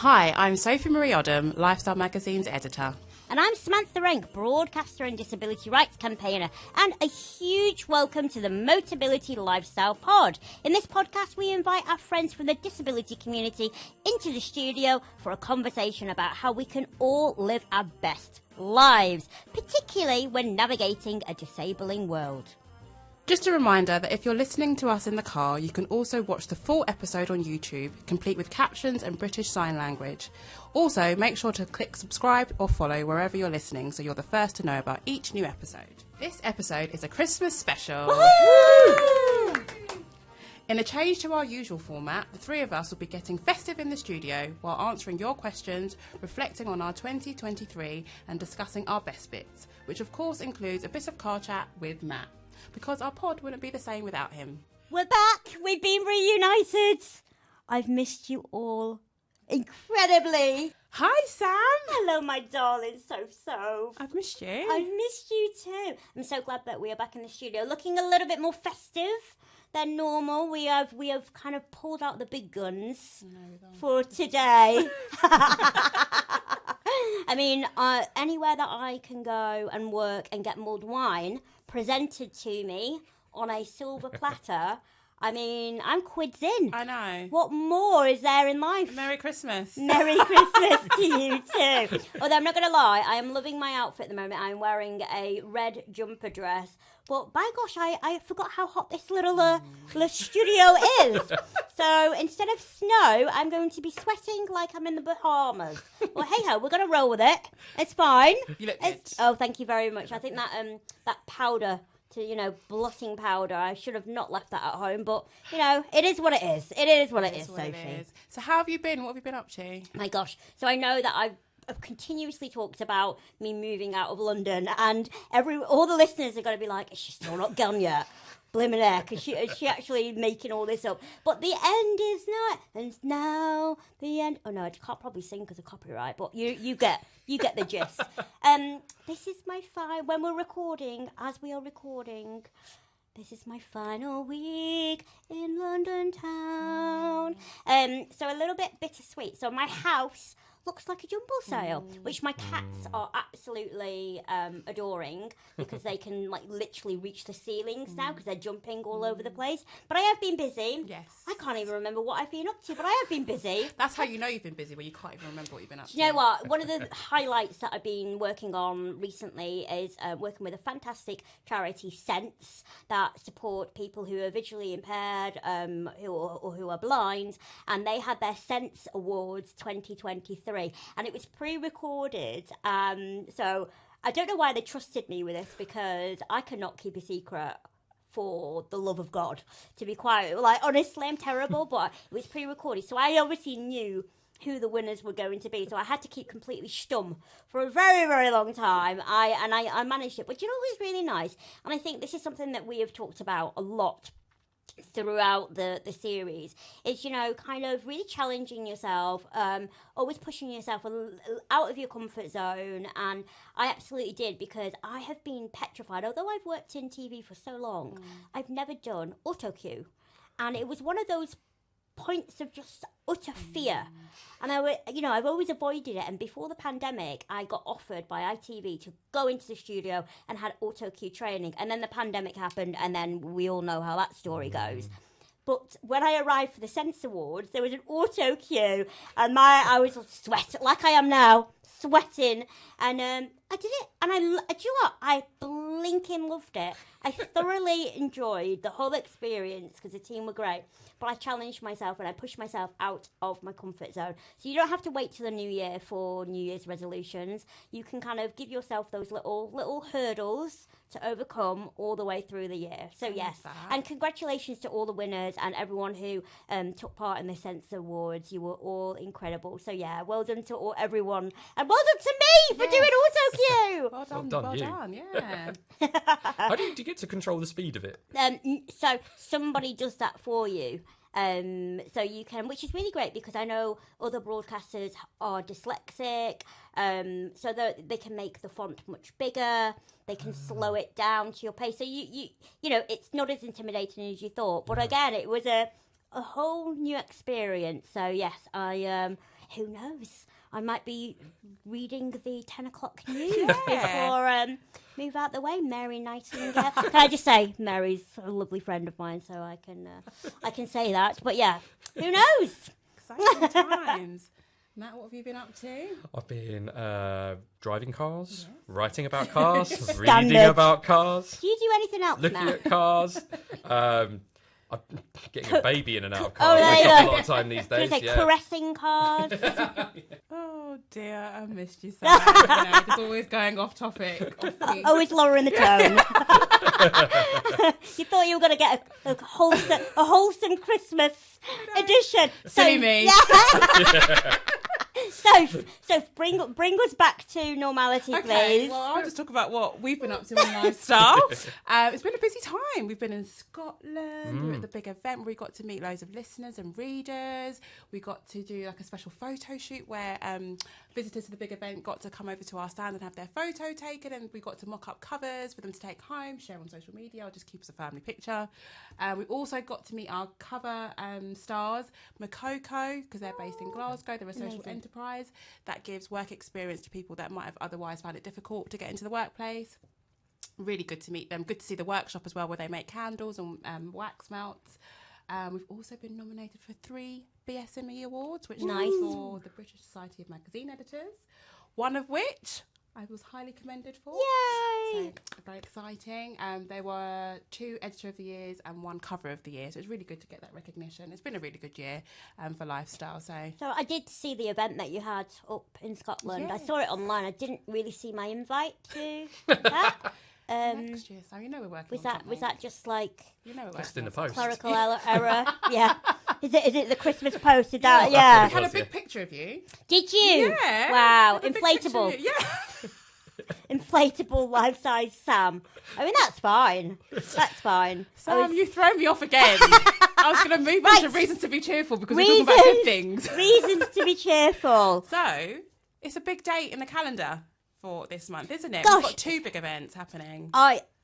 Hi, I'm Sophie-Marie Odum, Lifestyle Magazine's editor. And I'm Samantha Renke, broadcaster and disability rights campaigner, and a huge welcome to the Motability Lifestyle Pod. In this podcast, we invite our friends from the disability community into the studio for a conversation about how we can all live our best lives, particularly when navigating a disabling world. Just a reminder that if you're listening to us in the car, you can also watch the full episode on YouTube, complete with captions and British Sign Language. Also, make sure to click subscribe or follow wherever you're listening so you're the first to know about each new episode. This episode is a Christmas special. Woo-hoo! In a change to our usual format, the three of us will be getting festive in the studio while answering your questions, reflecting on our 2023 and discussing our best bits, which of course includes a bit of car chat with Matt, because our pod wouldn't be the same without him. We're back. We've been reunited. I've missed you all incredibly. Hi, Sam. Hello, my darling So. I've missed you. I've missed you too. I'm so glad that we are back in the studio, looking a little bit more festive than normal. We have kind of pulled out the big guns for today. I mean, anywhere that I can go and work and get mulled wine presented to me on a silver platter, I mean, I'm quids in. I know. What more is there in life? Merry Christmas. Merry Christmas to you too. Although I'm not going to lie, I am loving my outfit at the moment. I'm wearing a red jumper dress. But by gosh, I forgot how hot this little studio is. So instead of snow, I'm going to be sweating like I'm in the Bahamas. Well, hey-ho, we're going to roll with it. It's fine. You look good. Oh, thank you very much. I think that powder, blotting powder, I should have not left that at home. But, it is what it is. It is what it is, Sophie. So how have you been? What have you been up to? My gosh. So I know that I've continuously talked about me moving out of London, and all the listeners are going to be like, is she still not gone yet? Blimmin' heck, is she actually making all this up? But the end is not, and now the end. Oh no, I can't probably sing because of copyright, but you get the gist. This is my when we're recording, as we are recording, this is my final week in London town. So a little bit bittersweet. So my house looks like a jumble sale, which my cats are absolutely adoring because they can literally reach the ceilings now because they're jumping all over the place. But I have been busy. Yes. I can't even remember what I've been up to, but I have been busy. That's how you know you've been busy, when you can't even remember what you've been up to. You know what? One of the highlights that I've been working on recently is working with a fantastic charity, Sense, that support people who are visually impaired who are blind, and they had their Sense Awards 2023. And it was pre-recorded, so I don't know why they trusted me with this, because I cannot keep a secret for the love of God, to be quite, honestly, I'm terrible, but it was pre-recorded, so I obviously knew who the winners were going to be, so I had to keep completely stum for a very, very long time. I managed it, but you know what was really nice, and I think this is something that we have talked about a lot throughout the series, is kind of really challenging yourself, always pushing yourself out of your comfort zone. And I absolutely did, because I have been petrified. Although I've worked in TV for so long, I've never done auto cue, and it was one of those points of just utter fear. And I've always avoided it. And before the pandemic, I got offered by ITV to go into the studio and had auto cue training. And then the pandemic happened, and then we all know how that story goes. But when I arrived for the Sense Awards, there was an auto cue, and I was sweating like I am now, sweating, and I did it, and do you know what? I blinking loved it. I thoroughly enjoyed the whole experience because the team were great. But I challenged myself and I pushed myself out of my comfort zone. So you don't have to wait till the new year for New Year's resolutions. You can kind of give yourself those little hurdles to overcome all the way through the year. So yes, and congratulations to all the winners and everyone who took part in the Sense Awards. You were all incredible. So yeah, well done to everyone, and well done to me for doing auto cue. Well done, yeah. How do you get to control the speed of it? So somebody does that for you. So you can, which is really great, because I know other broadcasters are dyslexic, so that they can make the font much bigger. They can slow it down to your pace. So you know, it's not as intimidating as you thought. But again, it was a whole new experience. So yes, who knows? I might be reading the 10 o'clock news before move out the way. Mary Nightingale. Can I just say, Mary's a lovely friend of mine, so I can say that. But yeah, who knows? Exciting times. Matt, what have you been up to? I've been driving cars, writing about cars, reading about cars. Do you do anything else, looking Matt? at cars. I'm getting a baby in and out of cars. there I you take go. a lot of time these days. Like caressing cars. Oh dear, I missed you so much. Just always going off topic. Always lowering the tone. You thought you were going to get a wholesome Christmas edition. Silly me. Yeah. So bring us back to normality, please. Well, I'll just talk about what we've been up to in lifestyle. It's been a busy time. We've been in Scotland. We were at the big event where we got to meet loads of listeners and readers. We got to do like a special photo shoot where visitors to the big event got to come over to our stand and have their photo taken, and we got to mock up covers for them to take home, share on social media, or just keep as a family picture. We also got to meet our cover stars, Makoko, because they're based in Glasgow. They're a social enterprise that gives work experience to people that might have otherwise found it difficult to get into the workplace. Really good to meet them. Good to see the workshop as well, where they make candles and wax melts. We've also been nominated for 3 BSME awards, which stands for the British Society of Magazine Editors, one of which I was highly commended for. Yay! So very exciting. There were 2 Editor of the Years and 1 Cover of the Year, so it's really good to get that recognition. It's been a really good year for lifestyle. So I did see the event that you had up in Scotland. Yes. I saw it online. I didn't really see my invite to that. Next year, so you know we're working on something. Was that just like You know we're Just working in on the post. clerical error? Yeah. Is it the Christmas post? Did that? Yeah. We had a big picture of you. Did you? Yeah. Wow. Had a big picture Inflatable. of you. Yeah. Inflatable life-size Sam. I mean, that's fine. That's fine. Sam, you throw me off again. I was going to move on to reasons to be cheerful because we're talking about good things. Reasons to be cheerful. So, it's a big date in the calendar for this month, isn't it? Gosh. We've got 2 big events happening.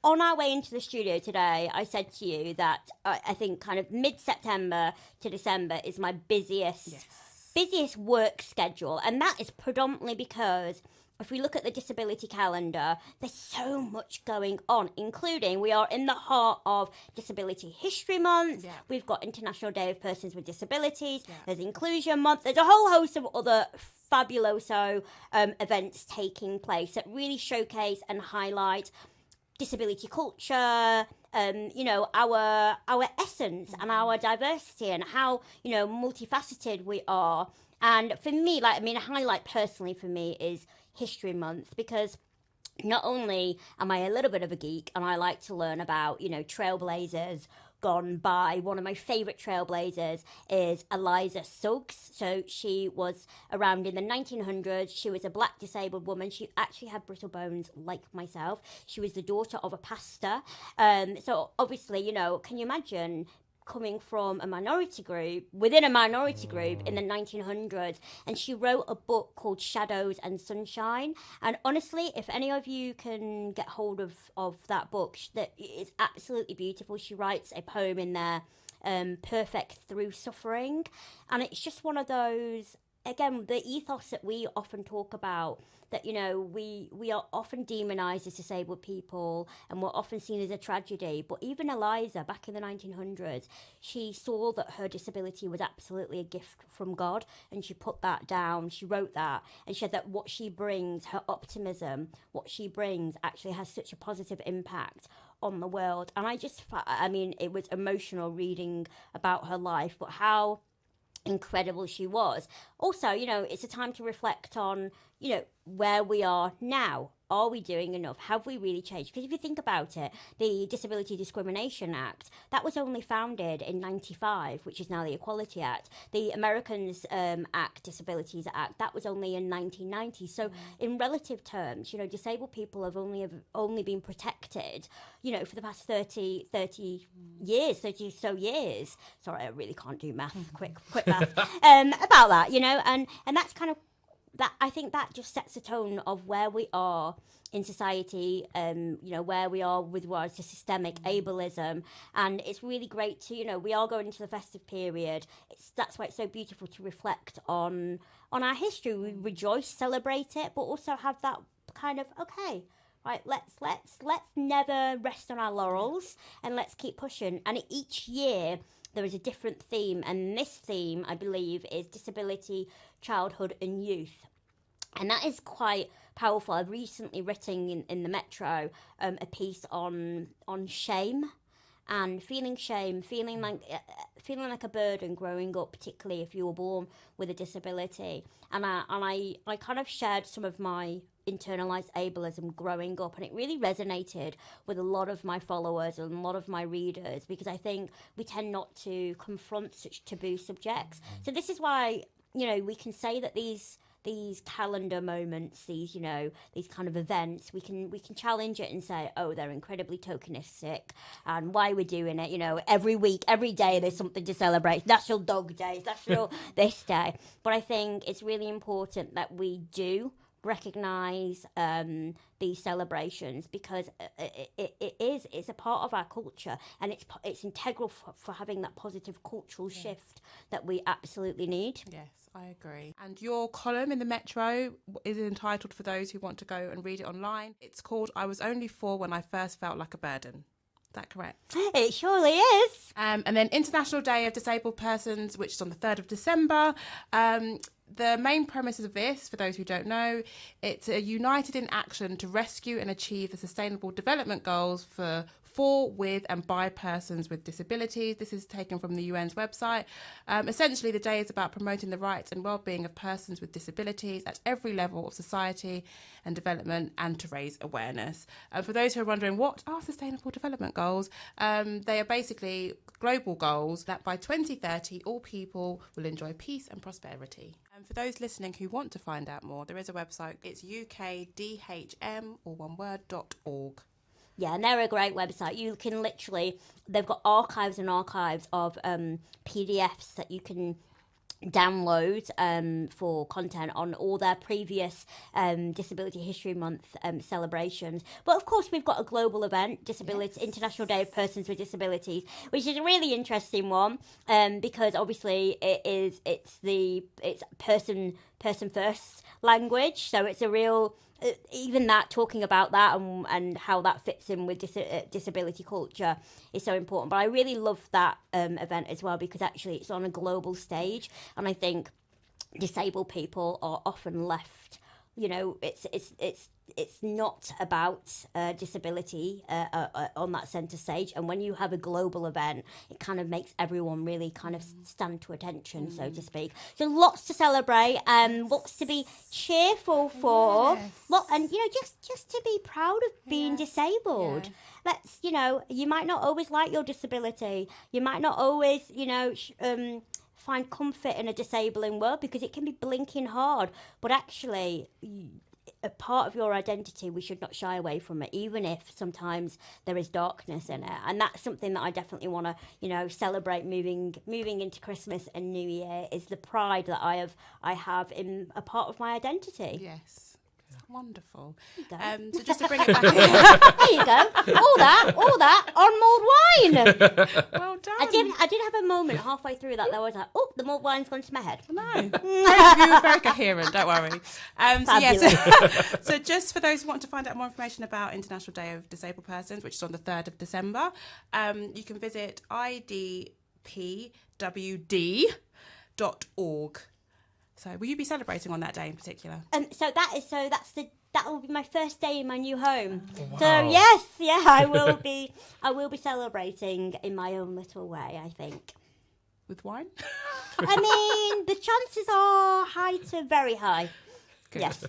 On our way into the studio today, I said to you that I think kind of mid-September to December is my busiest work schedule. And that is predominantly because if we look at the disability calendar, there's so much going on, including we are in the heart of Disability History Month. Yeah. We've got International Day of Persons with Disabilities. Yeah. There's Inclusion Month. There's a whole host of other fabuloso events taking place that really showcase and highlight disability culture, our essence and our diversity and how, multifaceted we are. And for me, a highlight personally for me is History Month, because not only am I a little bit of a geek and I like to learn about, trailblazers gone by. One of my favourite trailblazers is Eliza Suggs. So she was around in the 1900s. She was a black disabled woman. She actually had brittle bones like myself. She was the daughter of a pastor. So obviously, can you imagine coming from a minority group, within a minority group in the 1900s, and she wrote a book called Shadows and Sunshine. And honestly, if any of you can get hold of that book, that is absolutely beautiful. She writes a poem in there, Perfect Through Suffering, and it's just one of those, again, the ethos that we often talk about, that, we are often demonised as disabled people and we're often seen as a tragedy. But even Eliza, back in the 1900s, she saw that her disability was absolutely a gift from God, and she put that down. She wrote that, and she said that what she brings, her optimism, what she brings actually has such a positive impact on the world. And it was emotional reading about her life, but how incredible she was. Also, it's a time to reflect on, where we are now. Are we doing enough? Have we really changed? Because if you think about it, the Disability Discrimination Act, that was only founded in 95, which is now the Equality Act. The Americans Act, Disabilities Act, that was only in 1990. So in relative terms, disabled people have only been protected, for the past 30 years, 30 so years. Sorry, I really can't do math, quick math, about that, and that's kind of that I think that just sets a tone of where we are in society, where we are with regards to systemic ableism. And it's really great to, we are going into the festive period. That's why it's so beautiful to reflect on our history. We rejoice, celebrate it, but also have that kind of, okay, right, let's never rest on our laurels, and let's keep pushing. And each year there is a different theme, and this theme, I believe, is disability, childhood and youth. And that is quite powerful. I've recently written in the Metro a piece on shame and feeling shame, feeling like a burden growing up, particularly if you were born with a disability. And I kind of shared some of my internalized ableism growing up, and it really resonated with a lot of my followers and a lot of my readers, because I think we tend not to confront such taboo subjects. So this is why, we can say that these calendar moments, these kind of events, we can challenge it and say, oh, they're incredibly tokenistic, and why we're doing it. Every week, every day, there's something to celebrate. National Dog Day, National this day. But I think it's really important that we do recognise these celebrations, because it's a part of our culture, and it's integral for having that positive cultural shift that we absolutely need. Yes, I agree. And your column in the Metro is entitled, for those who want to go and read it online, it's called "I Was Only 4 When I First Felt Like a Burden." Is that correct? It surely is. And then International Day of Disabled Persons, which is on the 3rd of December. The main premise of this, for those who don't know, it's a united in action to rescue and achieve the Sustainable Development Goals for, with and by persons with disabilities. This is taken from the UN's website. Essentially, the day is about promoting the rights and well-being of persons with disabilities at every level of society and development, and to raise awareness. For those who are wondering, what are Sustainable Development Goals? They are basically global goals that by 2030, all people will enjoy peace and prosperity. And for those listening who want to find out more, there is a website. It's ukdhm, all one word, .org. Yeah, and they're a great website. You can they've got archives and archives of PDFs that you can download for content on all their previous Disability History Month celebrations. But of course, we've got a global event, International Day of Persons with Disabilities, which is a really interesting one, because obviously it's person first language, so it's a real. Even that, talking about that and how that fits in with disability culture is so important. But I really love that event as well, because actually it's on a global stage, and I think disabled people are often left. It's not about disability on that centre stage, and when you have a global event, it kind of makes everyone really kind of stand to attention, so to speak. So lots to celebrate, lots to be cheerful for, and just to be proud of being disabled. Let's you might not always like your disability, you might not always find comfort in a disabling world, because it can be blinking hard, but actually a part of your identity, we should not shy away from it, even if sometimes there is darkness in it. And that's something that I definitely want to celebrate moving into Christmas and New Year, is the pride that I have in a part of my identity. Yes. Wonderful. So just to bring it back in. There you go. All that on mulled wine. Well done. I did have a moment halfway through that I was like, oh, the mulled wine's gone to my head. No. You were very coherent, don't worry. So just for those who want to find out more information about International Day of Disabled Persons, which is on the 3rd of December, you can visit idpwd.org. So will you be celebrating on that day in particular? That will be my first day in my new home. Wow. So I will be celebrating in my own little way, I think. With wine? I mean, the chances are high to very high. Good. Yes.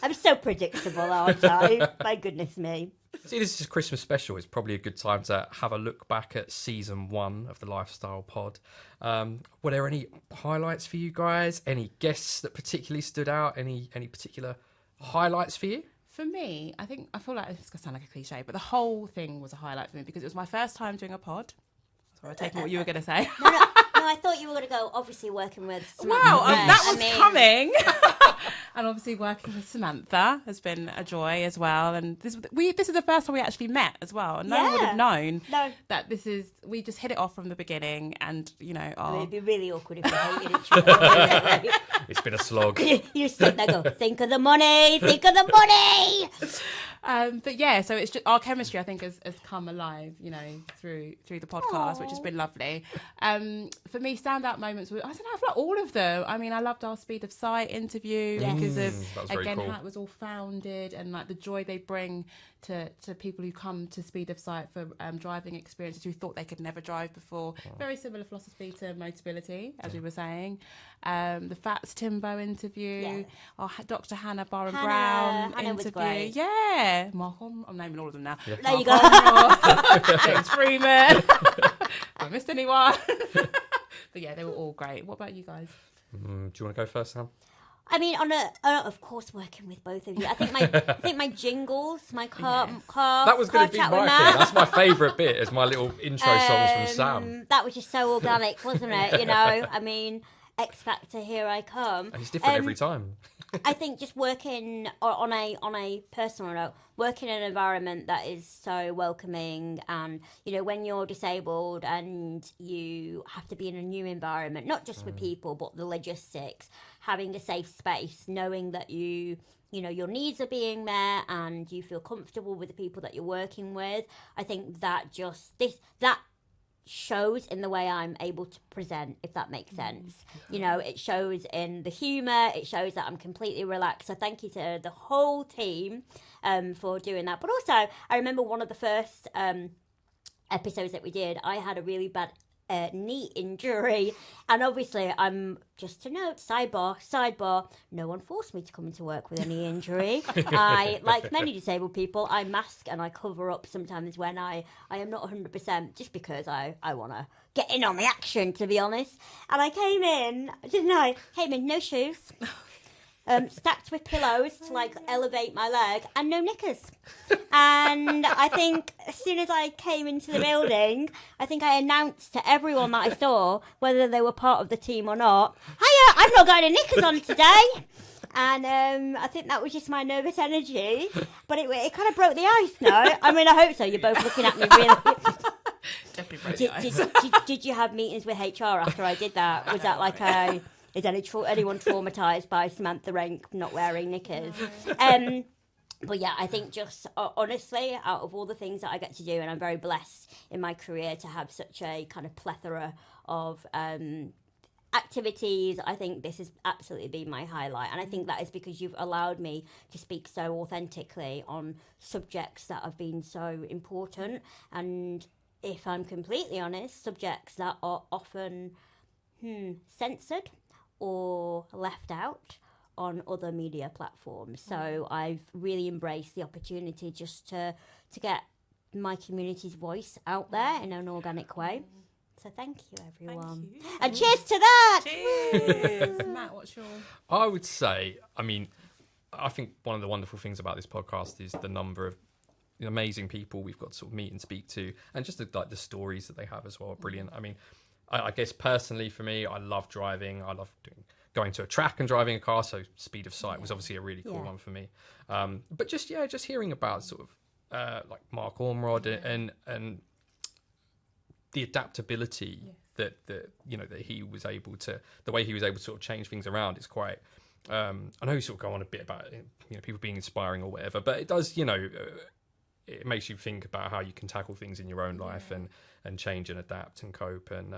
I'm so predictable, aren't I? My goodness me. See, this is a Christmas special. It's probably a good time to have a look back at season 1 of the Lifestyle Pod. Were there any highlights for you guys? Any guests that particularly stood out? Any particular highlights for you? For me, I feel like it's going to sound like a cliche, but the whole thing was a highlight for me, because it was my first time doing a pod. So I'm taking what you were going to say. I thought you were going to go, obviously, working with Samantha. Wow, that was coming. And obviously working with Samantha has been a joy as well. And this is the first time we actually met as well. And no one would have known that we just hit it off from the beginning. And, it'd be really awkward if we hated each other. It's been a slog. You just sit there and go, think of the money. But yeah, so it's just our chemistry, I think, has come alive, through the podcast, which has been lovely. For me, standout moments were, I don't know, I feel like all of them. I mean, I loved our Speed of Sight interview because of, again, cool. how it was all founded and like the joy they bring to people who come to Speed of Sight for driving experiences who thought they could never drive before. Very similar philosophy to Motability, as we were saying. The Fats Timbo interview, our Dr. Hannah Barron Brown Hannah interview. was great. Yeah, I'm naming all of them now. Yeah. There you go. James Freeman. I missed anyone. But yeah, they were all great. What about you guys? Do you want to go first, Sam? I mean, of course, working with both of you. I think my jingles, my car that was going to be my thing. That's my favourite bit. Is my little intro songs from Sam. That was just so organic, wasn't it? I mean, X Factor, here I come. And it's different every time. I think just working on a personal note, working in an environment that is so welcoming, and when you're disabled and you have to be in a new environment, not just with people but the logistics, having a safe space, knowing that your needs are being met and you feel comfortable with the people that you're working with. I think that that shows in the way I'm able to present, if that makes sense. It shows in the humour, it shows that I'm completely relaxed. So thank you to the whole team for doing that. But also, I remember one of the first episodes that we did, I had a really bad knee injury, and obviously I'm just to note, sidebar, no one forced me to come into work with a knee injury. I, like many disabled people, I mask and I cover up sometimes when I am not 100%, just because I want to get in on the action, to be honest. And I came in no shoes, stacked with pillows to elevate my leg, and no knickers. And I think as soon as I came into the building, I think I announced to everyone that I saw, whether they were part of the team or not, hiya, I've not got any knickers on today. And I think that was just my nervous energy, but it kind of broke the ice. No, I mean, I hope so. You're both looking at me really. Definitely broke the ice. Did you have meetings with HR after I did that? Was that like is anyone traumatised by Samantha Renke not wearing knickers? But yeah, I think just honestly, out of all the things that I get to do, and I'm very blessed in my career to have such a kind of plethora of activities, I think this has absolutely been my highlight. And I think that is because you've allowed me to speak so authentically on subjects that have been so important. And if I'm completely honest, subjects that are often censored or left out on other media platforms. So I've really embraced the opportunity just to get my community's voice out there in an organic way. So thank you, everyone. Thank you. And cheers to that! Cheers! Matt, what's your... I would say, I think one of the wonderful things about this podcast is the number of amazing people we've got to sort of meet and speak to, and just the stories that they have as well are brilliant. I guess personally for me, I love driving. I love going to a track and driving a car. So Speed of Sight was obviously a really cool one for me. But just hearing about sort of like Mark Ormrod and the adaptability that he was able to, the way he was able to sort of change things around is quite. I know you sort of go on a bit about people being inspiring or whatever, but it does it makes you think about how you can tackle things in your own life and change and adapt and cope, and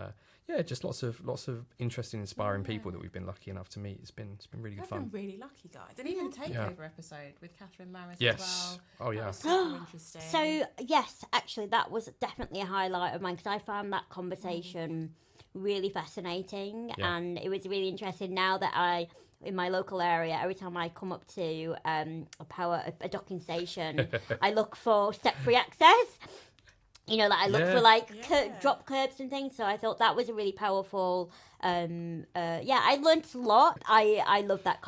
just lots of interesting, inspiring people that we've been lucky enough to meet. It's been really good fun. I've been really lucky, guys, and even the takeover episode with Catherine Maris yes. as well. Oh yeah, that was super interesting. So yes, actually, that was definitely a highlight of mine, because I found that conversation really fascinating, and it was really interesting. Now that in my local area, every time I come up to a docking station, I look for step-free access. I look for drop curbs and things. So I thought that was a really powerful. I learned a lot. I love that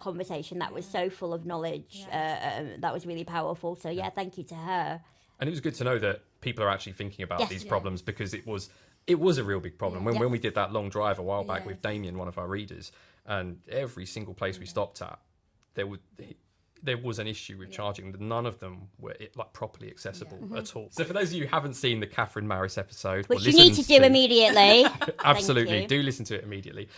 conversation. That was so full of knowledge. That was really powerful. So thank you to her. And it was good to know that people are actually thinking about these problems, because it was It was a real big problem when Yes. we did that long drive a while back Yes. with Damien, one of our readers, and every single place we stopped at, there was an issue with charging. None of them were properly accessible at all. So for those of you who haven't seen the Catherine Maris episode, Which you need to do immediately. absolutely, you. do listen to it immediately.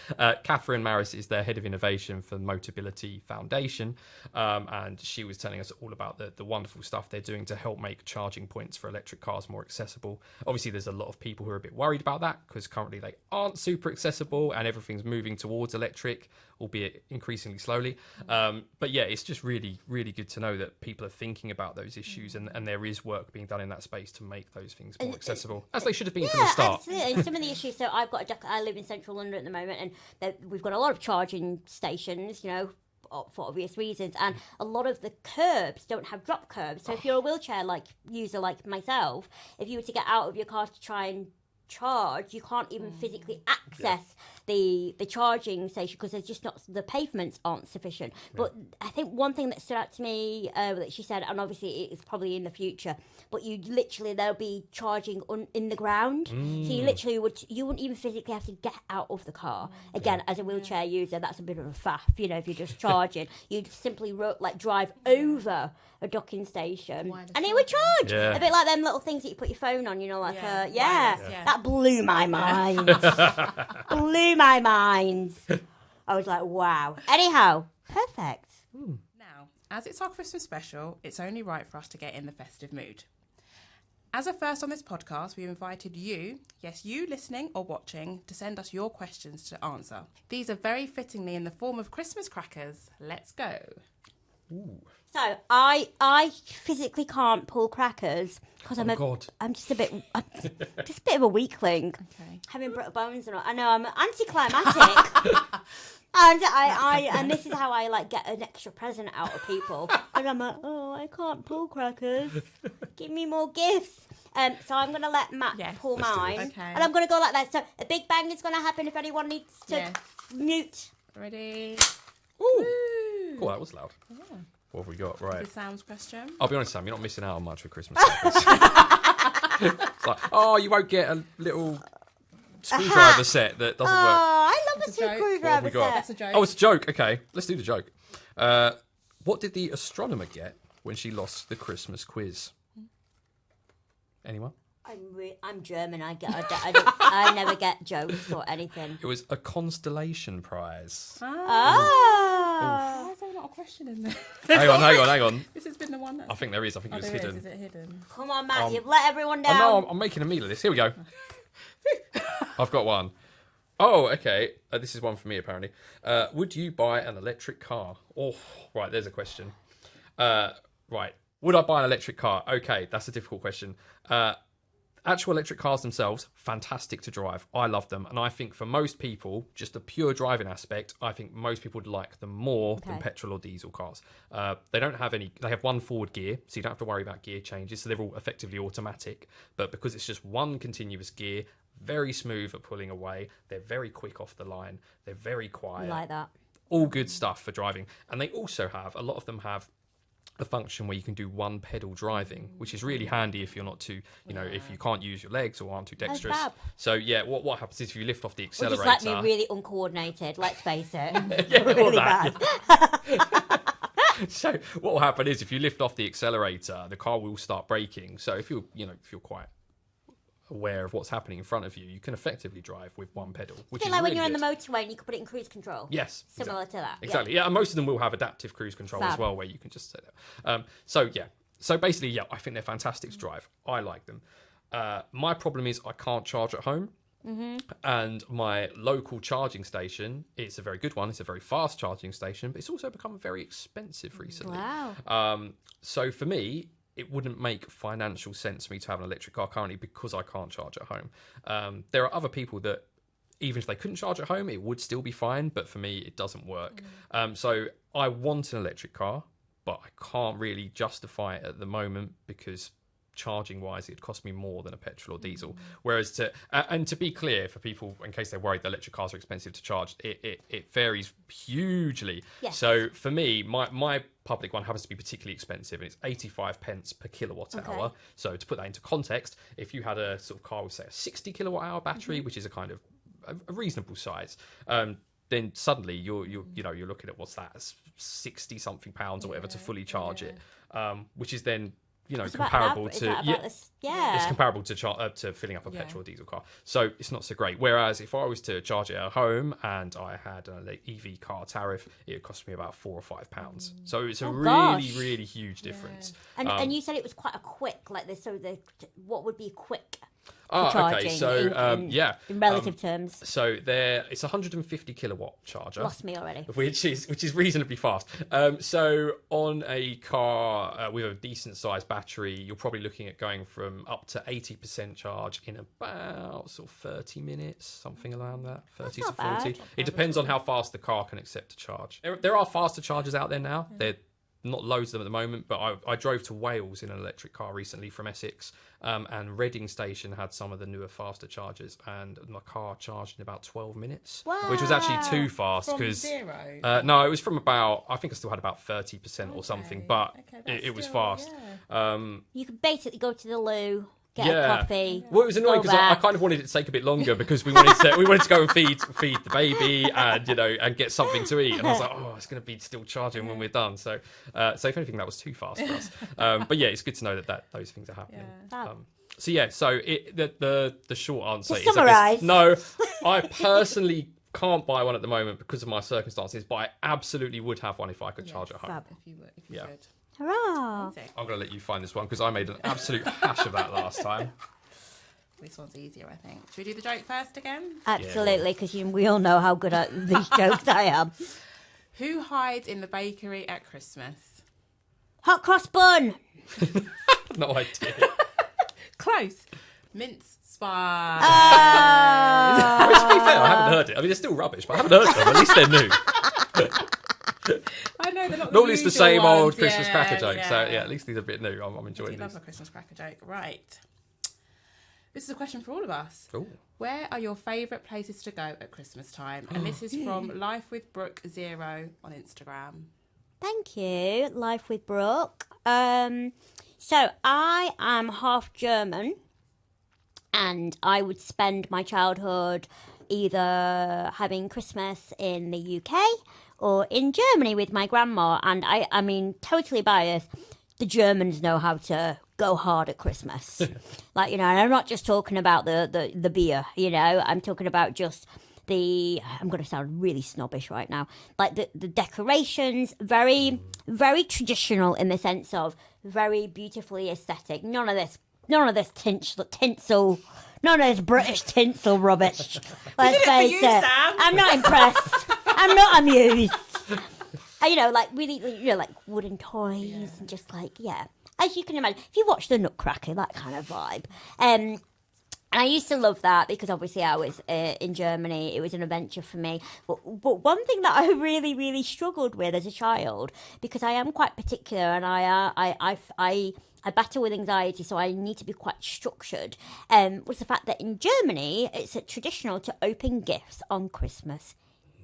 Catherine Maris is the head of innovation for the Motability Foundation, and she was telling us all about the wonderful stuff they're doing to help make charging points for electric cars more accessible. Obviously, there's a lot of people who are a bit worried about that because currently they aren't super accessible and everything's moving towards electric, albeit increasingly slowly. But yeah, it's just really, really good to know that people are thinking about those issues and there is work being done in that space to make those things more accessible, as they should have been from the start. Absolutely. And some of the issues, so I live in central London at the moment, and we've got a lot of charging stations, for obvious reasons, and a lot of the curbs don't have drop curbs. So if you're a wheelchair user like myself, if you were to get out of your car to try and charge, you can't even physically access the charging station because there's just not, the pavements aren't sufficient. But I think one thing that stood out to me that she said, and obviously it's probably in the future, but there'll be charging in the ground. So you literally wouldn't even physically have to get out of the car. Again, as a wheelchair user, that's a bit of a faff, if you're just charging. You'd simply drive over a docking station and it would charge. A bit like them little things that you put your phone on, that blew my mind. Blew my mind. I was like, wow. Anyhow, perfect. Now, as it's our Christmas special, it's only right for us to get in the festive mood. As a first on this podcast, we've invited you, yes, you listening or watching, to send us your questions to answer. These are very fittingly in the form of Christmas crackers. Let's go. Ooh. So I physically can't pull crackers because I'm just a bit of a weakling. Okay. Having brittle bones and all. I know I'm anticlimactic. And this is how I get an extra present out of people. And I'm like, I can't pull crackers. Give me more gifts. So I'm going to let Matt pull mine. Okay. And I'm going to go like that. So a big bang is going to happen if anyone needs to mute. Ready? Ooh. Oh, that was loud. Yeah. What have we got? Right. Is it Sam's question? I'll be honest, Sam, you're not missing out on much for Christmas. It's like, you won't get a little screwdriver set that doesn't work. I love a It's a joke. screwdriver What have we got? set. That's a joke. Oh, it's a joke. Okay, let's do the joke. What did the astronomer get when she lost the Christmas quiz? Anyone? I'm German. I never get jokes or anything. It was a constellation prize. Oh. Why is there not a question in there? Hang on. This has been the one that's... I think there is. I think it was hidden. Is it hidden? Come on, Matt. You've let everyone down. Oh, no, I'm making a meal of this. Here we go. I've got one. Oh, okay. This is one for me, apparently. Would you buy an electric car? Oh, right. There's a question. Right. Would I buy an electric car? Okay, that's a difficult question. Actual electric cars themselves, fantastic to drive. I love them. And I think for most people, just the pure driving aspect, I think most people would like them more than petrol or diesel cars. They don't have any, they have one forward gear, so you don't have to worry about gear changes. So they're all effectively automatic. But because it's just one continuous gear, very smooth at pulling away. They're very quick off the line. They're very quiet. Like that. All good stuff for driving. And they also have, a lot of them have a function where you can do one pedal driving, which is really handy if you're not too, if you can't use your legs or aren't too dexterous. fab. So yeah, what happens is if you lift off the Or accelerator, just like me really uncoordinated, let's face it. yeah, all really that, bad. So what will happen is if you lift off the accelerator, the car will start braking. So if you're quite aware of what's happening in front of you, you can effectively drive with one pedal, which It's is like really when you're good. on the motorway and you can put it in cruise control. Yes, Similar to that. Exactly. Yeah, and most of them will have adaptive cruise control as Fab. well, where you can just set it. So basically, I think they're fantastic to drive. I like them. My problem is I can't charge at home. Mm-hmm. And my local charging station, it's a very good one. It's a very fast charging station, but it's also become very expensive recently. Wow. So for me, it wouldn't make financial sense for me to have an electric car currently because I can't charge at home. There are other people that, even if they couldn't charge at home, it would still be fine. But for me, it doesn't work. So I want an electric car, but I can't really justify it at the moment because charging wise, it'd cost me more than a petrol or diesel. Whereas to be clear for people, in case they're worried that electric cars are expensive to charge, it varies hugely. Yes. So for me, my public one happens to be particularly expensive, and it's 85 pence per kilowatt hour. So to put that into context, if you had a sort of car with, say, a 60 kilowatt hour battery, which is a kind of a reasonable size, then suddenly you're looking at, what's that, 60 something pounds or whatever to fully charge it, which is then comparable to it's comparable to filling up a petrol or diesel car. So it's not so great. Whereas if I was to charge it at home and I had an EV car tariff, it would cost me about £4 or £5. So it's a really huge difference. And you said it was quite a quick, like this. So what would be quick? Okay. So in relative terms. So it's a 150 kilowatt charger. Lost me already. Which is reasonably fast. So on a car with a decent sized battery, you're probably looking at going from up to 80% charge in about sort of 30 minutes, something around that, 30 to 40. Bad. It depends on how fast the car can accept a charge. There are faster chargers out there now. They're not loads of them at the moment, but I drove to Wales in an electric car recently from Essex, and Reading Station had some of the newer, faster chargers, and my car charged in about 12 minutes, which was actually too fast. From because zero? No, it was from about, I think I still had about 30% or something, but it was fast. You could basically go to the loo, get a coffee. Well, it was annoying because I kind of wanted it to take a bit longer because we wanted to go and feed the baby and get something to eat. And I was like, it's going to be still charging when we're done. So if anything, that was too fast for us. But yeah, it's good to know that those things are happening. Yeah. So the short answer to is summarise. No, I personally can't buy one at the moment because of my circumstances, but I absolutely would have one if I could charge at home. If you could. Hurrah! I'm going to let you find this one because I made an absolute hash of that last time. This one's easier, I think. Should we do the joke first again? Absolutely, because we all know how good at these jokes I am. Who hides in the bakery at Christmas? Hot cross bun. No idea. Close. Mince spice. Which, to be fair, I haven't heard it. I mean, they're still rubbish, but I haven't heard them. At least they're new. I know they're not. Normally it's the same ones. old Christmas cracker joke. So at least these are a bit new. I'm enjoying I these. love a Christmas cracker joke. Right. This is a question for all of us. Ooh. Where are your favourite places to go at Christmas time? And this is from Life with Brooke 0 on Instagram. Thank you, Life with Brooke. So I am half German, and I would spend my childhood either having Christmas in the UK or in Germany with my grandma. And I mean, totally biased, the Germans know how to go hard at Christmas. Like, and I'm not just talking about the beer, I'm talking about just I'm going to sound really snobbish right now, like the decorations, very, very traditional in the sense of very beautifully aesthetic. None of this tinsel, none of this British tinsel rubbish. Let's face it. Sam. I'm not impressed. I'm not amused. Like really, like wooden toys and just like, as you can imagine, if you watch the Nutcracker, that kind of vibe. And I used to love that because obviously I was in Germany. It was an adventure for me. But one thing that I really, really struggled with as a child, because I am quite particular and I battle with anxiety, so I need to be quite structured, was the fact that in Germany, it's traditional to open gifts on Christmas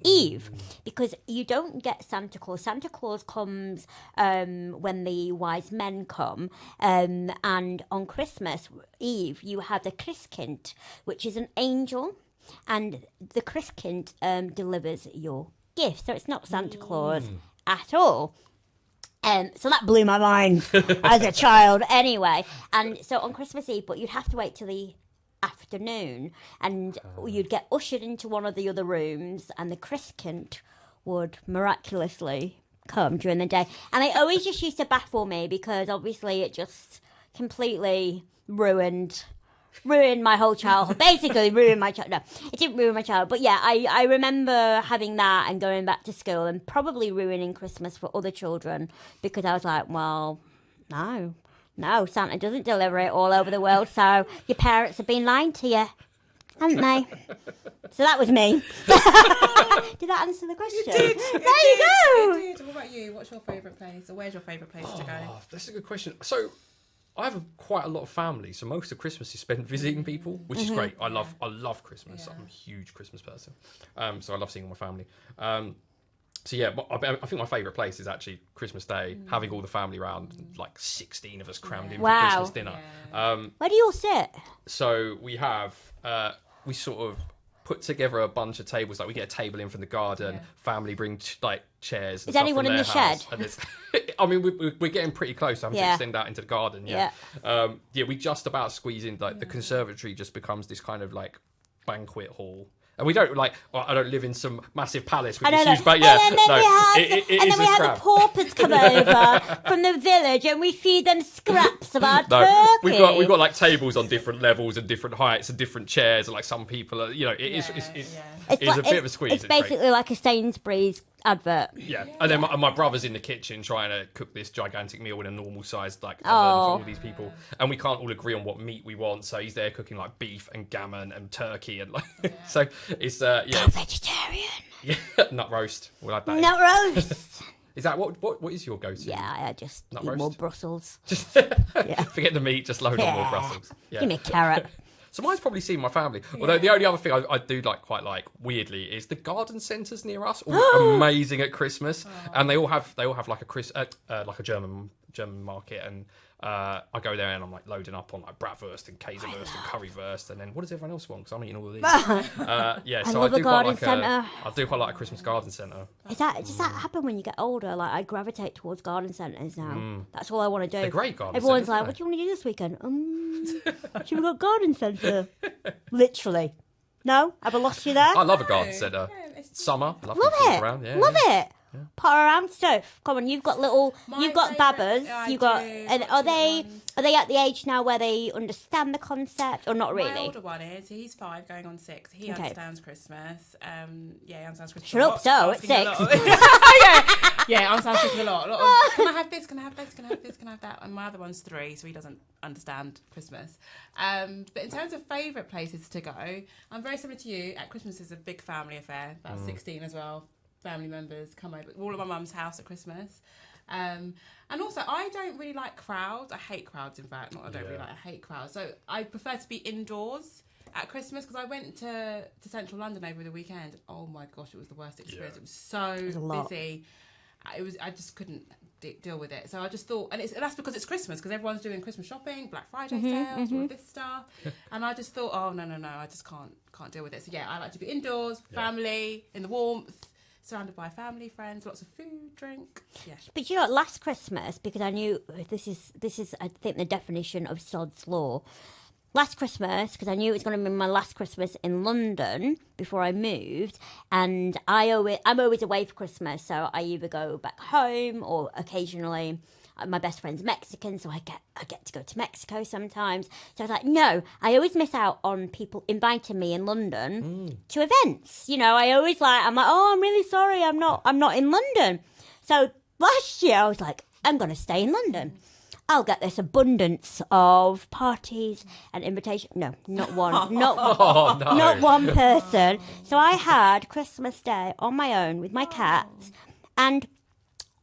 Eve, because you don't get Santa Claus. Santa Claus comes when the wise men come, and on Christmas Eve you have the Christkind, which is an angel, and the Christkind delivers your gift. So it's not Santa Claus at all. So that blew my mind as a child anyway. And so on Christmas Eve, but you'd have to wait till the afternoon, and you'd get ushered into one of the other rooms, and the Christkind would miraculously come during the day. And they always just used to baffle me because obviously it just completely ruined my whole childhood. Basically ruined my child. No, it didn't ruin my childhood, but yeah, I remember having that and going back to school and probably ruining Christmas for other children because I was like, well, no, Santa doesn't deliver it all over the world, so your parents have been lying to you, haven't they? So that was me. Did that answer the question? You did. There you go. You did. What about you? What's your favourite place, or where's your favourite place to go? That's a good question. So I have quite a lot of family, so most of Christmas is spent visiting people, which is great. I love Christmas. I'm a huge Christmas person, so I love seeing my family. So yeah, I think my favourite place is actually Christmas Day, having all the family around, like 16 of us crammed in for Christmas dinner. Where do you all sit? So we have, we sort of put together a bunch of tables. Like we get a table in from the garden, family bring chairs. And Is stuff anyone from in their the house. shed? And I mean, we're getting pretty close. Having to extend out into the garden. We just about squeeze in. Like the conservatory just becomes this kind of like banquet hall. And we don't I don't live in some massive palace with this huge, but and then we have the paupers come over from the village, and we feed them scraps of our turkey. We've got like tables on different levels and different heights and different chairs, and like some people are, it's a bit of a squeeze. It's basically like a Sainsbury's advert. Yeah, and then my brother's in the kitchen trying to cook this gigantic meal in a normal sized oven for all these people, and we can't all agree on what meat we want. So he's there cooking like beef and gammon and turkey and so it's Go vegetarian. Yeah, nut roast. We'll have that. Nut roast. Is that what is your go-to? Yeah, I just nut eat roast? more Brussels. Forget the meat, just load on more Brussels. Yeah. Give me a carrot. So mine's probably seen my family. Although the only other thing I do quite like weirdly is the garden centres near us, all amazing at Christmas, and they all have like a German market, and I go there and I'm like loading up on like bratwurst and käsewurst and currywurst, and then what does everyone else want? Because I'm eating all of these. So I do quite like a Christmas garden centre. Does that happen when you get older? Like I gravitate towards garden centres now. That's all I want to do. They're great garden Everyone's centres, like, "What do you want to do this weekend?" Should we go garden centre? Literally. No, have I lost you there? I love a garden centre. Summer, love it. Around. Yeah, love it. Pot around stuff. Come on, you've got babbers. And are they at the age now where they understand the concept or not really? My older one is. He's 5, going on 6. He understands Christmas. He understands Christmas. Shut up, so it's 6. I understand Christmas a lot. Can I have this? Can I have this? Can I have this? Can I have that? And my other one's 3, so he doesn't understand Christmas. But in terms of favourite places to go, I'm very similar to you. At Christmas is a big family affair. About 16 as well. Family members come over, all at my mum's house at Christmas. And also, I don't really like crowds. I hate crowds, in fact. I hate crowds. So I prefer to be indoors at Christmas, because I went to central London over the weekend. Oh my gosh, it was the worst experience. It was so busy. I just couldn't deal with it. So I just thought, and that's because it's Christmas, because everyone's doing Christmas shopping, Black Friday sales, all this stuff. And I just thought, oh no, I just can't deal with it. So I like to be indoors, family, in the warmth, surrounded by family, friends, lots of food, drink. Yeah. But you know, last Christmas, because I knew this is I think the definition of sod's law. Last Christmas, because I knew it was going to be my last Christmas in London before I moved, and I'm always away for Christmas, so I either go back home or occasionally. My best friend's Mexican, so I get to go to Mexico sometimes. So I was like, no, I always miss out on people inviting me in London to events. I'm like, oh, I'm really sorry, I'm not in London. So last year I was like, I'm going to stay in London. I'll get this abundance of parties and invitations. No, not one. Not one person. So I had Christmas Day on my own with my cats, and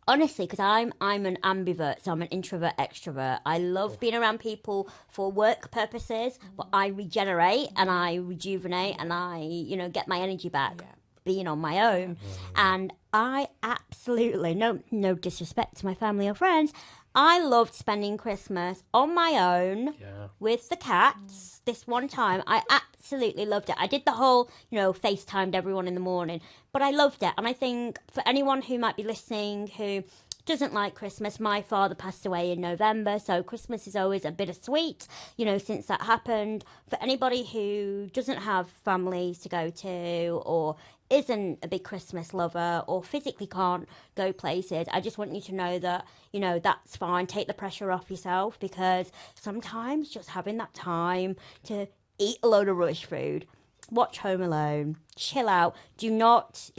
honestly, because I'm an ambivert, so I'm an introvert, extrovert. I love being around people for work purposes, but I regenerate and I rejuvenate and I, get my energy back being on my own. And I absolutely, no disrespect to my family or friends, I loved spending Christmas on my own with the cats. This one time, I absolutely loved it. I did the whole, FaceTimed everyone in the morning, but I loved it. And I think for anyone who might be listening who doesn't like Christmas, my father passed away in November, so Christmas is always a bittersweet, since that happened. For anybody who doesn't have families to go to or isn't a big Christmas lover or physically can't go places, I just want you to know that, that's fine. Take the pressure off yourself, because sometimes just having that time to eat a load of rubbish food, watch Home Alone, chill out. Do not,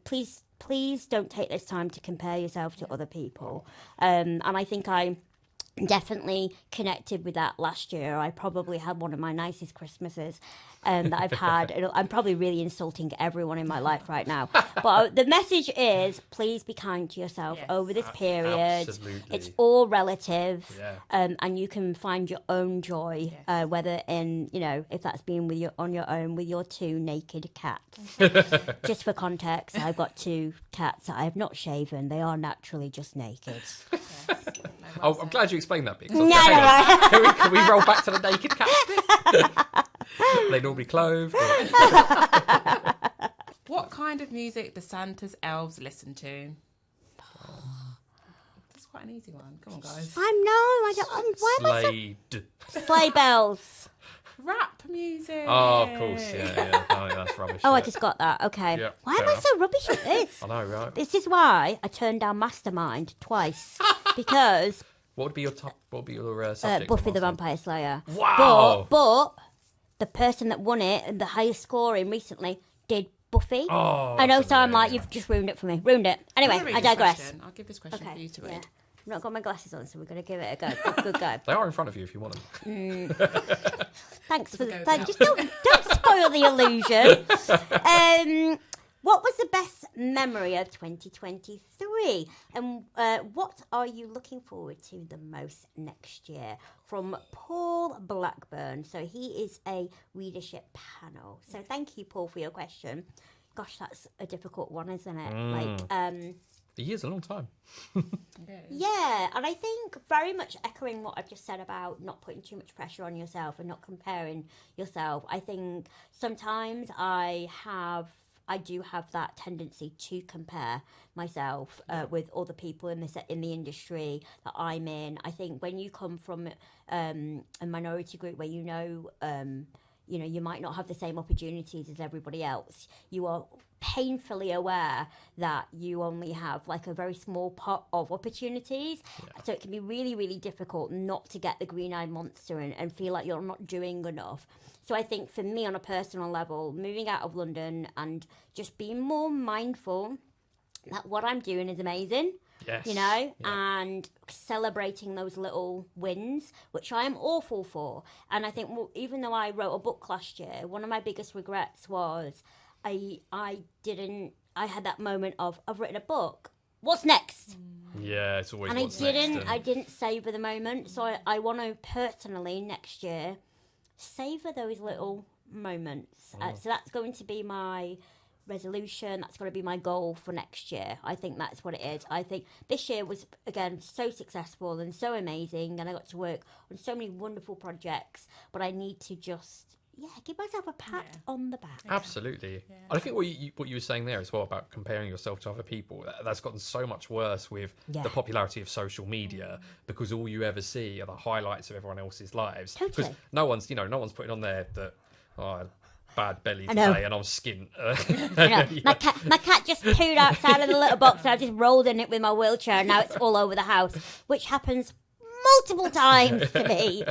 please don't take this time to compare yourself to other people. And I think I definitely connected with that last year. I probably had one of my nicest Christmases that I've had. I'm probably really insulting everyone in my life right now. But the message is, please be kind to yourself over this period. Absolutely. It's all relative, Yeah. and you can find your own joy, whether in, if that's being on your own with your 2 naked cats. Just for context, I've got 2 cats that I have not shaven. They are naturally just naked. Oh, I'm glad you explained that bit. No. Can we roll back to the naked cat bit? Are they normally clothed? What kind of music do Santa's elves listen to? That's quite an easy one. Come on, guys. I don't. Why am I so... Sleigh bells. Rap music. Oh, of course. Yeah. No, that's rubbish. Oh, I just got that. Okay. Yeah, Why am I so rubbish at this? I know, right? This is why I turned down Mastermind twice. Because... What would be your subject? Buffy the Vampire Slayer. Wow. But the person that won it and the highest scoring recently did Buffy. Oh, I know, so I'm like, you've just ruined it for me. Ruined it. Anyway, I digress. I'll give this question for you to read. Yeah. I've not got my glasses on, so we're going to give it a go. Good go. They are in front of you if you want them. Thanks for the... Just don't spoil the illusion. What was the best memory of 2023? And what are you looking forward to the most next year? From Paul Blackburn. So he is a readership panel. So thank you, Paul, for your question. Gosh, that's a difficult one, isn't it? A year's a long time. Yeah, and I think very much echoing what I've just said about not putting too much pressure on yourself and not comparing yourself. I think sometimes I do have that tendency to compare myself with other people in the industry that I'm in. I think when you come from a minority group where you might not have the same opportunities as everybody else, you are painfully aware that you only have like a very small pot of opportunities. So it can be really, really difficult not to get the green-eyed monster and feel like you're not doing enough. So I think for me on a personal level, moving out of London and just being more mindful that what I'm doing is amazing. Yes. And celebrating those little wins, which I am awful for. And I think even though I wrote a book last year, one of my biggest regrets was I had that moment of, I've written a book. What's next? Yeah, it's always and what's next. I didn't savor the moment. So I want to personally next year savor those little moments. So that's going to be my resolution. That's going to be my goal for next year. I think that's what it is. I think this year was, again, so successful and so amazing, and I got to work on so many wonderful projects, but I need to just give myself a pat on the back. Absolutely. I think what you were saying there as well about comparing yourself to other people, that's gotten so much worse with the popularity of social media, because all you ever see are the highlights of everyone else's lives. Totally. Because no one's putting on there that bad belly today and I'm skint. My cat just pooed outside of the litter box and I just rolled in it with my wheelchair and now it's all over the house, which happens multiple times to me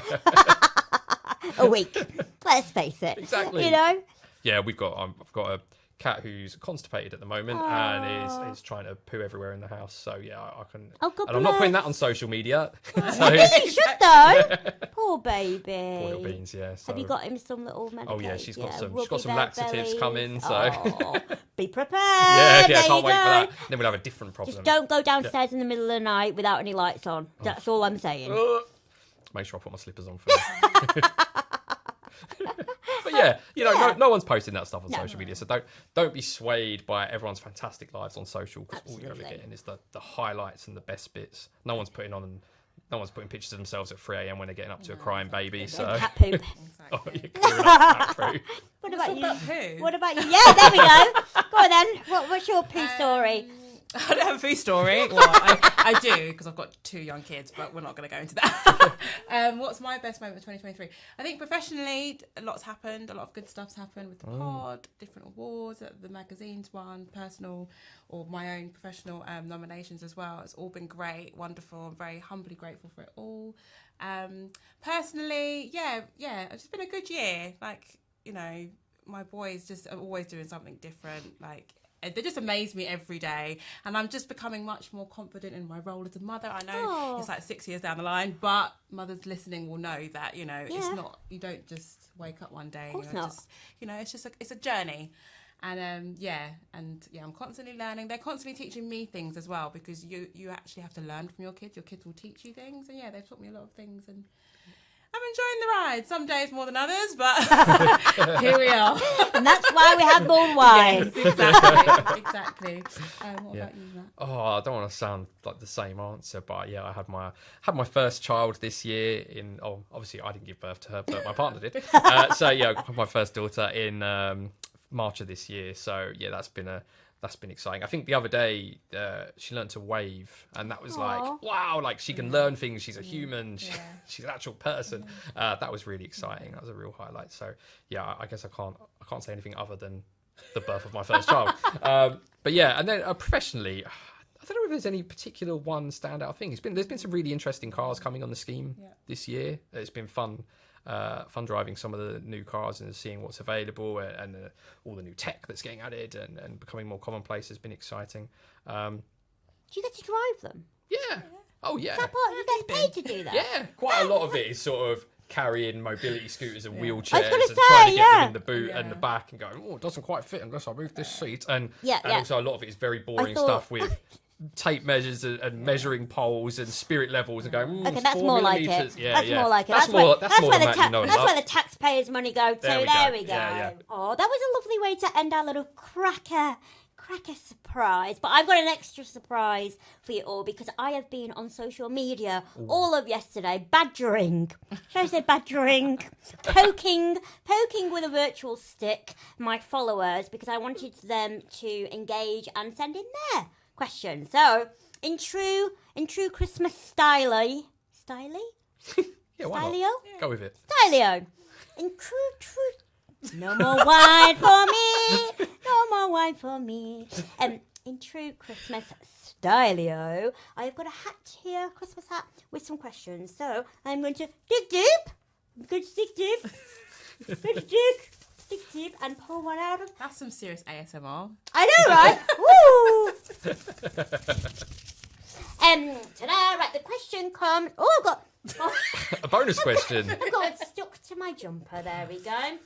a week. Let's face it. Exactly. Yeah, I've got a cat who's constipated at the moment and is trying to poo everywhere in the house. So I can. Oh, God and I'm not putting that on social media. So. You should though. Poor baby. Poor little beans. Yeah. So. Have you got him some little medication? Oh yeah, she's got some laxatives coming. So be prepared. Yeah, can't wait for that. Then we'll have a different problem. Just don't go downstairs in the middle of the night without any lights on. That's all I'm saying. Make sure I put my slippers on first. But no one's posting that stuff on social media, so don't be swayed by everyone's fantastic lives on social, because all you're ever getting is the highlights and the best bits. No one's putting pictures of themselves at 3 a.m. when they're getting up to a crying baby. So cat poop. You're clearing up cat poop. What about you? Poo. What about you? Yeah, there we go. Go on then. What's your poo story? I don't have a food story. Well, I do, because I've got 2 young kids, but we're not going to go into that. What's my best moment of 2023? I think professionally, a lot's happened. A lot of good stuff's happened with the pod, different awards that the magazine's won, personal or my own professional nominations as well. It's all been great, wonderful. I'm very humbly grateful for it all. Personally, it's just been a good year. my boys just are always doing something different. Like, they just amaze me every day, and I'm just becoming much more confident in my role as a mother. I know it's like 6 years down the line, but mothers listening will know that, you know, it's not, you don't just wake up one day. Of course not. Just, you know, it's a journey. And I'm constantly learning. They're constantly teaching me things as well, because you actually have to learn from your kids. Your kids will teach you things, and they've taught me a lot of things, and I'm enjoying the ride. Some days more than others, but here we are. And that's why we have mulled wine. Yes, exactly. What about you, Matt? Oh, I don't want to sound like the same answer, but yeah, I had my first child this year obviously I didn't give birth to her, but my partner did. So yeah, I had my first daughter in March of this year. So yeah, that's been exciting. I think the other day she learned to wave, and that was like, wow, like she can learn things. She's a human. She's an actual person. That was really exciting. That was a real highlight. So yeah, I guess I can't say anything other than the birth of my first child. But yeah, and then professionally, I don't know if there's any particular one standout thing. There's been some really interesting cars coming on the scheme this year. It's been fun driving some of the new cars and seeing what's available, and all the new tech that's getting added and becoming more commonplace has been exciting. Do you get to drive them? Yeah. Oh yeah. Is that part you get paid to do that? Yeah, quite a lot of it is sort of carrying mobility scooters and wheelchairs I was gonna and trying to get them say, in the boot and the back and going, it doesn't quite fit unless I move this seat. And Yeah. also a lot of it is very boring stuff with tape measures and measuring poles and spirit levels and going, Okay, it's that's 4 more like millimeters. it. Yeah, That's yeah. more like it. That's more that's than where Matt you know and that's love. where the taxpayers' money go to. There we go. go. Yeah. Oh, that was a lovely way to end our little cracker surprise. But I've got an extra surprise for you all, because I have been on social media all of yesterday badgering, shall I say badgering, poking with a virtual stick my followers, because I wanted them to engage and send in their questions. So in true Christmas styley, Yeah, why not? stylio? Go with it. Stylio. In true. No more wine for me. No more wine for me. In true Christmas stylio, I've got a hat here, Christmas hat, with some questions. So I'm going to dig deep. I'm going to dig deep. Dig deep and pull one out of. That's some serious ASMR. I know, right? Woo! Ta-da! Right, the question comes. Oh, I've got. A bonus question. I got stuck to my jumper. There we go.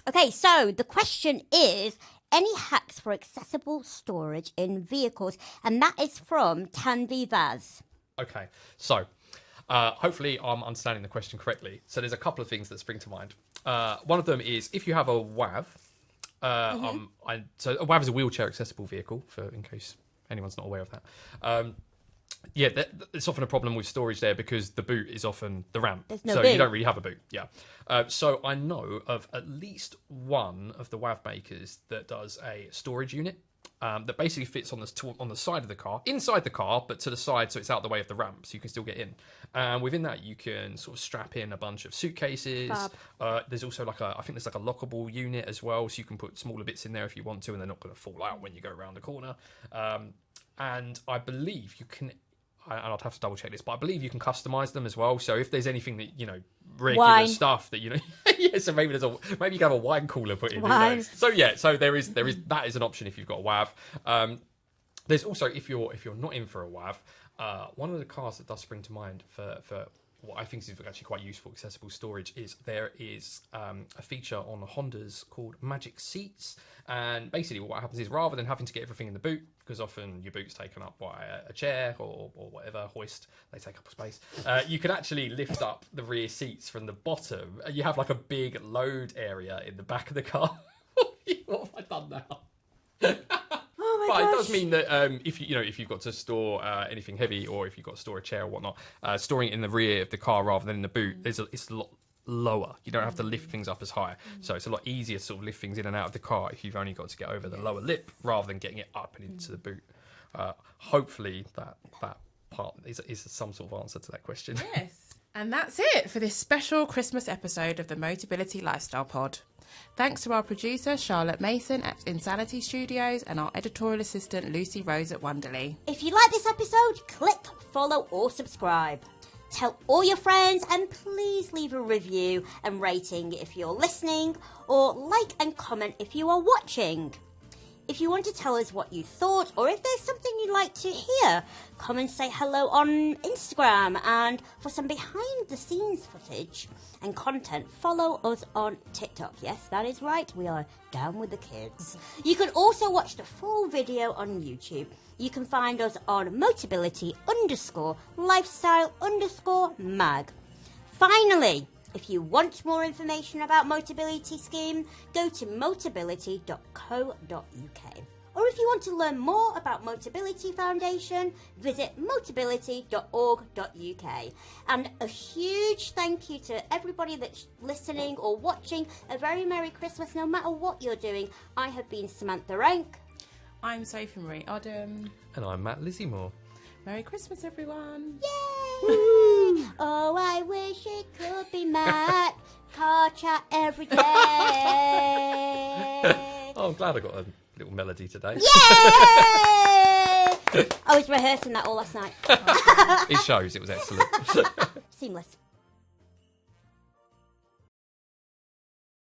Okay, so the question is, any hacks for accessible storage in vehicles? And that is from Tanvi Vaz. Okay, so hopefully I'm understanding the question correctly. So there's a couple of things that spring to mind. One of them is if you have a WAV. So a WAV is a wheelchair accessible vehicle, in case anyone's not aware of that. It's often a problem with storage there because the boot is often the ramp. There's no so boot. You don't really have a boot. Yeah. So I know of at least one of the WAV makers that does a storage unit that basically fits on the side of the car, inside the car, but to the side, so it's out the way of the ramp, so you can still get in. And within that, you can sort of strap in a bunch of suitcases. There's also I think there's a lockable unit as well, so you can put smaller bits in there if you want to, and they're not going to fall out when you go around the corner. And I believe you can. And I'd have to double check this, but I believe you can customize them as well. So if there's anything that regular Wine. stuff that so maybe you can have a wine cooler put in. Wine. So there is that is an option if you've got a WAV. There's also if you're not in for a WAV, one of the cars that does spring to mind for what I think is actually quite useful accessible storage is there is a feature on the Hondas called Magic Seats, and basically what happens is rather than having to get everything in the boot, because often your boot's taken up by a chair or whatever hoist, they take up space, you can actually lift up the rear seats from the bottom, and you have like a big load area in the back of the car. What have I done now? But it does mean that if you've got to store anything heavy, or if you've got to store a chair or whatnot, storing it in the rear of the car rather than in the boot, it's a lot lower. You don't have to lift things up as high, so it's a lot easier to sort of lift things in and out of the car if you've only got to get over the lower lip rather than getting it up and into the boot. Hopefully that part is some sort of answer to that question. Yes. And that's it for this special Christmas episode of the Motability Lifestyle Pod. Thanks to our producer, Charlotte Mason at Insanity Studios, and our editorial assistant, Lucy Rose at Wonderly. If you like this episode, click follow or subscribe. Tell all your friends, and please leave a review and rating if you're listening, or like and comment if you are watching. If you want to tell us what you thought, or if there's something you'd like to hear, come and say hello on Instagram. And for some behind-the-scenes footage and content, follow us on TikTok. Yes, that is right. We are down with the kids. You can also watch the full video on YouTube. You can find us on Motability_Lifestyle_Mag. Finally, if you want more information about Motability Scheme, go to motability.co.uk. Or if you want to learn more about Motability Foundation, visit motability.org.uk. And a huge thank you to everybody that's listening or watching. A very Merry Christmas, no matter what you're doing. I have been Samantha Renke. I'm Sophie-Marie Odum. And I'm Matt Lizzimore. Merry Christmas, everyone. Yay! Oh, I wish it could be Matt. Car chat every day. Oh, I'm glad I got a little melody today. Yay! I was rehearsing that all last night. It shows it was excellent. Seamless.